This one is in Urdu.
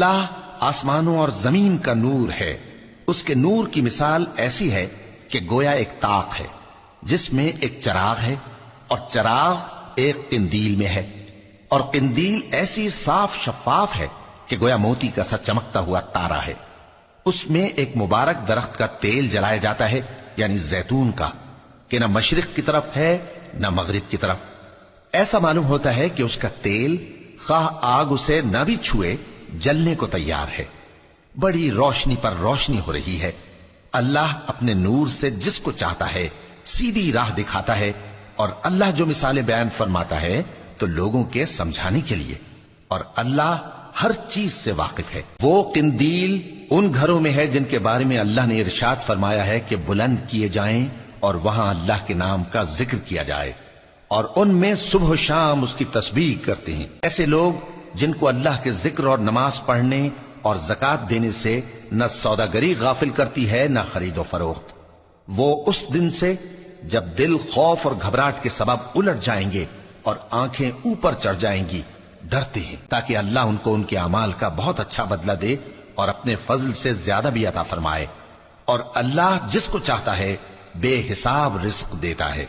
اللہ آسمانوں اور زمین کا نور ہے، اس کے نور کی مثال ایسی ہے کہ گویا ایک طاق ہے جس میں ایک چراغ ہے، اور چراغ ایک قندیل میں ہے، اور قندیل ایسی صاف شفاف ہے کہ گویا موتی کا سا چمکتا ہوا تارا ہے۔ اس میں ایک مبارک درخت کا تیل جلایا جاتا ہے، یعنی زیتون کا، کہ نہ مشرق کی طرف ہے نہ مغرب کی طرف۔ ایسا معلوم ہوتا ہے کہ اس کا تیل خواہ آگ اسے نہ بھی چھوئے جلنے کو تیار ہے۔ بڑی روشنی پر روشنی ہو رہی ہے۔ اللہ اپنے نور سے جس کو چاہتا ہے سیدھی راہ دکھاتا ہے، اور اللہ جو مثالیں بیان فرماتا ہے تو لوگوں کے سمجھانے کے لیے، اور اللہ ہر چیز سے واقف ہے۔ وہ قندیل ان گھروں میں ہے جن کے بارے میں اللہ نے ارشاد فرمایا ہے کہ بلند کیے جائیں اور وہاں اللہ کے نام کا ذکر کیا جائے، اور ان میں صبح و شام اس کی تسبیح کرتے ہیں۔ ایسے لوگ جن کو اللہ کے ذکر اور نماز پڑھنے اور زکوٰۃ دینے سے نہ سوداگری غافل کرتی ہے نہ خرید و فروخت، وہ اس دن سے جب دل خوف اور گھبراہٹ کے سبب الٹ جائیں گے اور آنکھیں اوپر چڑھ جائیں گی ڈرتے ہیں، تاکہ اللہ ان کو ان کے اعمال کا بہت اچھا بدلہ دے اور اپنے فضل سے زیادہ بھی عطا فرمائے، اور اللہ جس کو چاہتا ہے بے حساب رزق دیتا ہے۔